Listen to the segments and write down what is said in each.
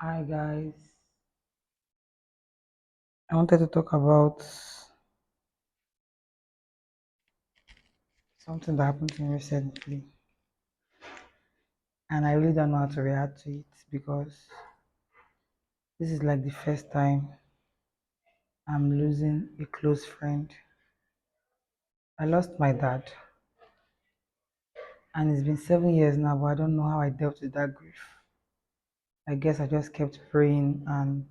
Hi guys, I wanted to talk about something that happened to me recently, and I really don't know how to react to it because this is like the first time I'm losing a close friend. I lost my dad, and it's been 7 years now, but I don't know how I dealt with that grief. I guess I just kept praying, and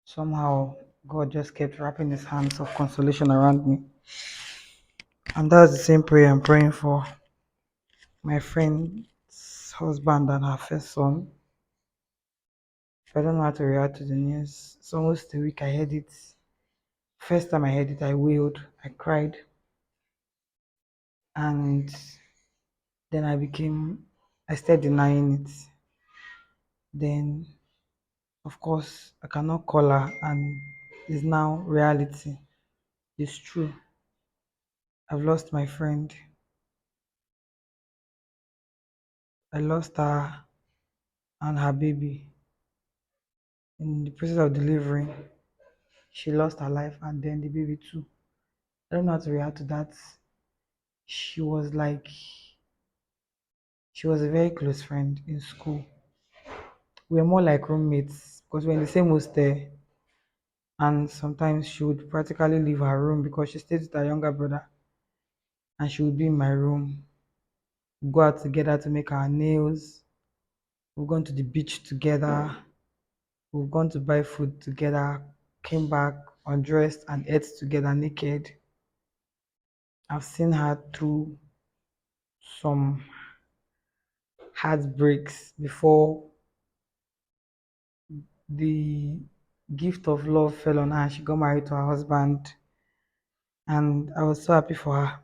somehow God just kept wrapping his hands of consolation around me. And that's the same prayer I'm praying for my friend's husband and her first son. I don't know how to react to the news. It's almost a week I heard it. First time I heard it, I wailed, I cried, and then I started denying it. Then, of course, I cannot call her, and it's now reality. It's true. I've lost my friend. I lost her and her baby in the process of delivering. She lost her life, and then the baby too. I don't know how to react to that. She was like, she was a very close friend in school. We were more like roommates because we're in the same hostel, and sometimes she would practically leave her room because she stayed with her younger brother, and she would be in my room. We'd go out together to make our nails. We've gone to the beach together. We've gone to buy food together. Came back undressed and ate together naked. I've seen her through some heartbreaks before the gift of love fell on her and she got married to her husband, and I was so happy for her.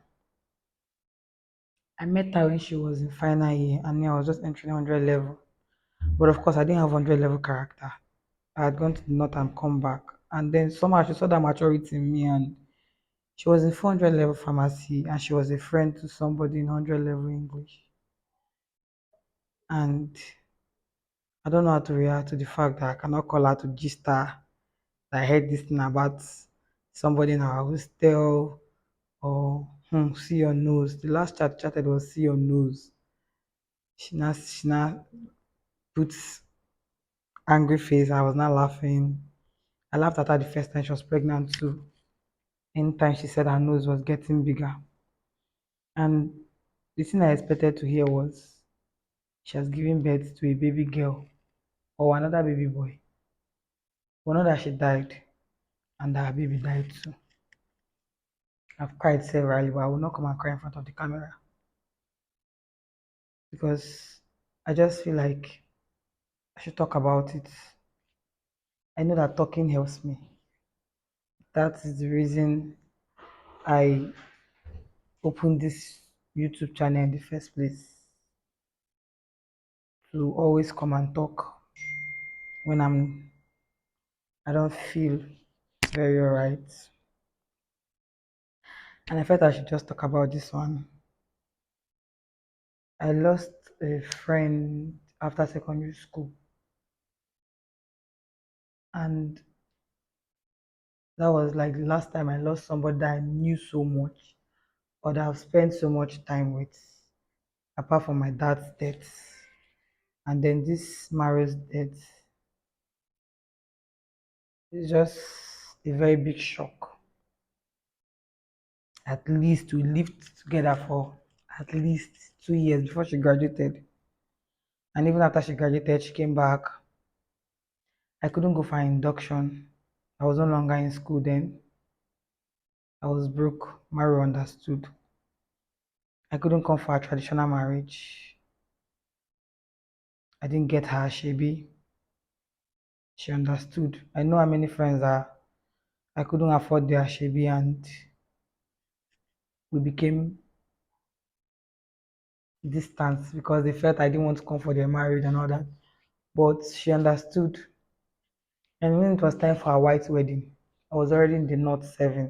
I met her when she was in final year, and me, I was just entering 100 level. But of course, I didn't have 100 level character. I had gone to the north and come back. And then somehow she saw that maturity in me, and she was in 400 level pharmacy, and she was a friend to somebody in 100 level English. And I don't know how to react to the fact that I cannot call her to gist her that I heard this thing about somebody in our hostel or see your nose. The last chatted was see your nose. She now puts angry face. I was not laughing. I laughed at her the first time she was pregnant too. Anytime she said her nose was getting bigger. And the thing I expected to hear was she has given birth to a baby girl or another baby boy. But not that she died and that her baby died too. I've cried severally, but I will not come and cry in front of the camera because I just feel like I should talk about it. I know that talking helps me. That is the reason I opened this YouTube channel in the first place, to always come and talk when I don't feel very alright. And I felt I should just talk about this one. I lost a friend after secondary school, and that was like the last time I lost somebody that I knew so much or that I've spent so much time with, apart from my dad's death. And then this marriage death is just a very big shock. At least we lived together for at least 2 years before she graduated. And even after she graduated, she came back. I couldn't go for an induction. I was no longer in school then. I was broke. Mario understood. I couldn't come for a traditional marriage. I didn't get her Shebi. She understood. I know how many friends are. I couldn't afford their Shebi, and we became distant because they felt I didn't want to come for their marriage and all that. But she understood. And when it was time for our white wedding, I was already in the North 7.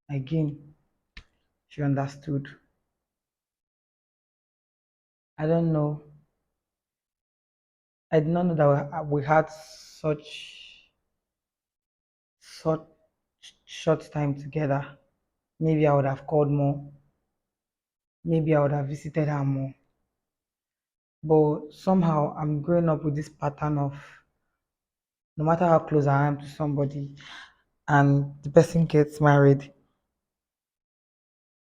Again, she understood. I don't know I did not know that we had such short time together. Maybe I would have called more. Maybe I would have visited her more. But somehow I'm growing up with this pattern of no matter how close I am to somebody and the person gets married,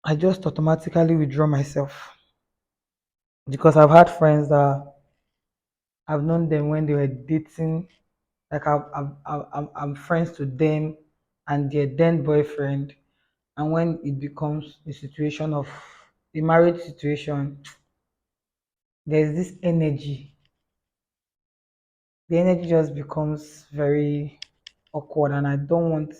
I just automatically withdraw myself. Because I've had friends that I've known them when they were dating, like I'm friends to them and their then boyfriend. And when it becomes a situation of a marriage situation, there's this energy. The energy just becomes very awkward, and I don't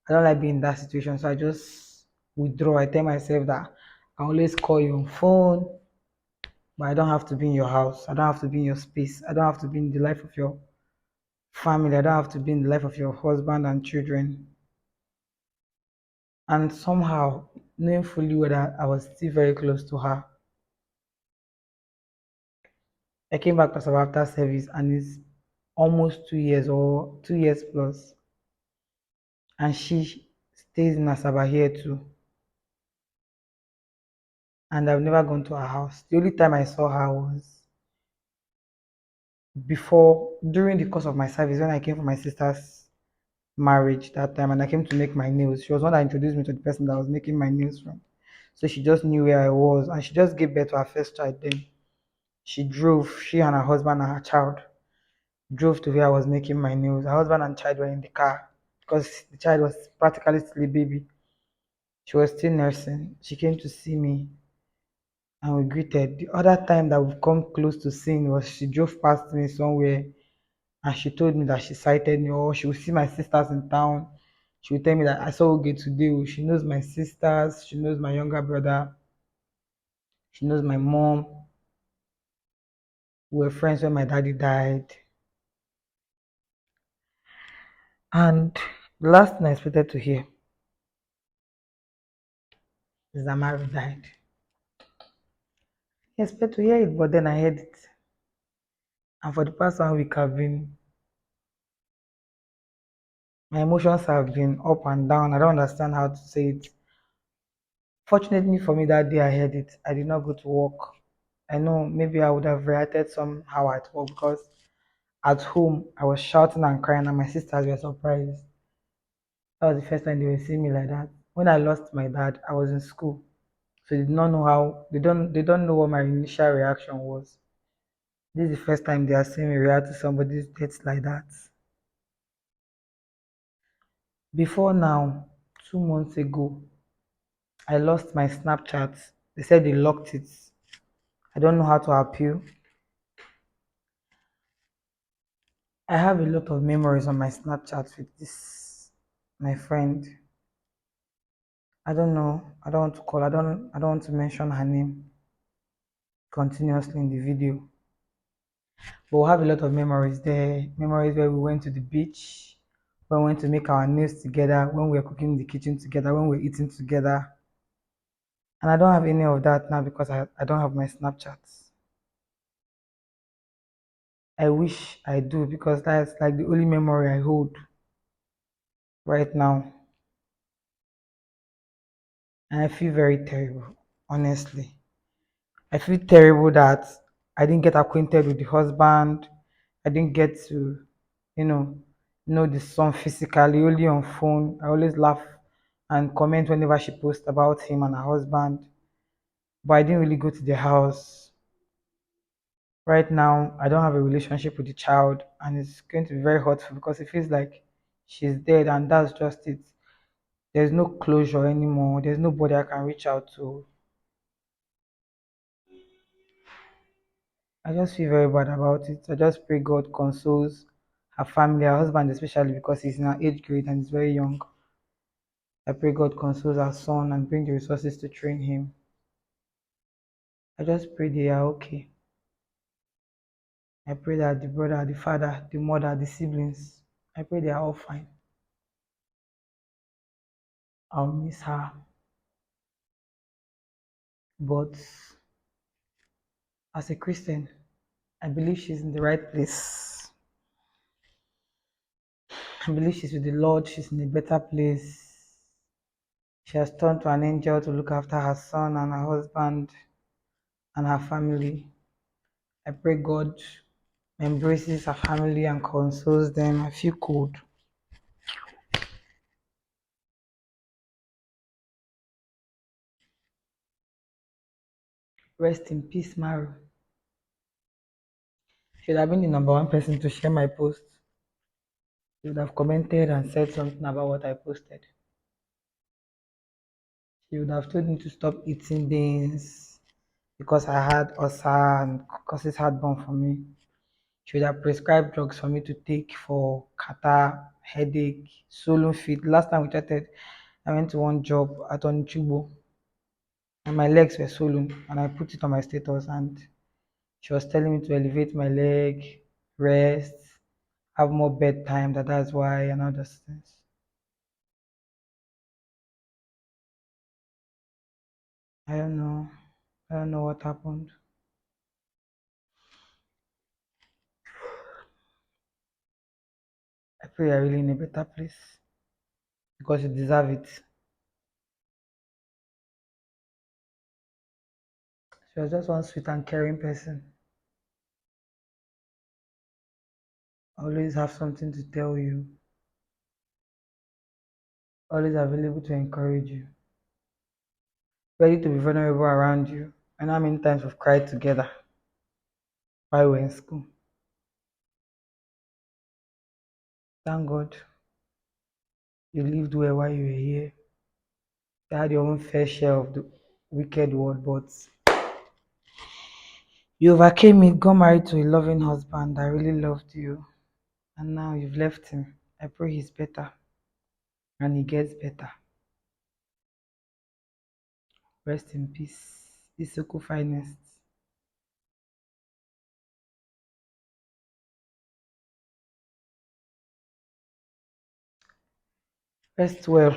like being in that situation. So I just withdraw. I tell myself that I always call you on phone, but I don't have to be in your house. I don't have to be in your space. I don't have to be in the life of your family. I don't have to be in the life of your husband and children. And somehow, knowing fully well that I was still very close to her, I came back to Asaba after service, and it's almost 2 years or 2 years plus, and she stays in Asaba here too. And I've never gone to her house. The only time I saw her was before during the course of my service when I came for my sister's marriage that time, and I came to make my nails. She was one that introduced me to the person that I was making my nails from. So she just knew where I was, and she just gave birth to her first child then. She and her husband and her child drove to where I was making my nails. Her husband and child were in the car because the child was practically still a baby. She was still nursing. She came to see me and we greeted. The other time that we've come close to seeing was she drove past me somewhere and she told me that she sighted me or she would see my sisters in town. She would tell me that I saw Oge today. Oh, she knows my sisters, she knows my younger brother, she knows my mom. We were friends when my daddy died. And the last thing I expected to hear is that Mary died. I expected to hear it, but then I heard it. And for the past 1 week, my emotions have been up and down. I don't understand how to say it. Fortunately for me, that day I heard it. I did not go to work. I know maybe I would have reacted somehow at work because at home I was shouting and crying, and my sisters were surprised. That was the first time they were seeing me like that. When I lost my dad, I was in school, so they did not know how. They don't know what my initial reaction was. This is the first time they are seeing me react to somebody's death like that. Before now, 2 months ago, I lost my Snapchat. They said they locked it. I don't know how to appeal. I have a lot of memories on my Snapchat with this my friend. I don't know. I don't want to call. I don't want to mention her name continuously in the video. But we have a lot of memories there. Memories where we went to the beach, when we went to make our meals together, when we were cooking in the kitchen together, when we were eating together. And I don't have any of that now because I don't have my Snapchats. I wish I do because that's like the only memory I hold right now. And I feel very terrible, honestly. I feel terrible that I didn't get acquainted with the husband. I didn't get to, you know the son physically, only on phone. I always laugh and comment whenever she posts about him and her husband. But I didn't really go to the house. Right now, I don't have a relationship with the child, and it's going to be very hurtful because it feels like she's dead, and that's just it. There's no closure anymore. There's nobody I can reach out to. I just feel very bad about it. I just pray God consoles her family, her husband especially because he's in her age grade and he's very young. I pray God consoles her son and bring the resources to train him. I just pray they are okay. I pray that the brother, the father, the mother, the siblings, I pray they are all fine. I'll miss her. But as a Christian, I believe she's in the right place. I believe she's with the Lord. She's in a better place. She has turned to an angel to look after her son and her husband and her family. I pray God embraces her family and consoles them. I feel cold. Rest in peace, Maru. She would have been the number one person to share my post. She would have commented and said something about what I posted. She would have told me to stop eating beans because I had ulcer and causes heartburn for me. She would have prescribed drugs for me to take for catarrh, headache, swollen feet. Last time we chatted, I went to one job at Onichubo and my legs were swollen and I put it on my status and she was telling me to elevate my leg, rest, have more bedtime, that's why and all those things. I don't know. I don't know what happened. I pray you're really in a better place because you deserve it. She was just one sweet and caring person. Always have something to tell you, always available to encourage you, ready to be vulnerable around you. And how many times we've cried together while we were in school. Thank God you lived well while you were here. You had your own fair share of the wicked world, but you overcame it, got married to a loving husband that really loved you, and now you've left him. I pray he's better and he gets better. Rest in peace. Isoko finest. Rest well.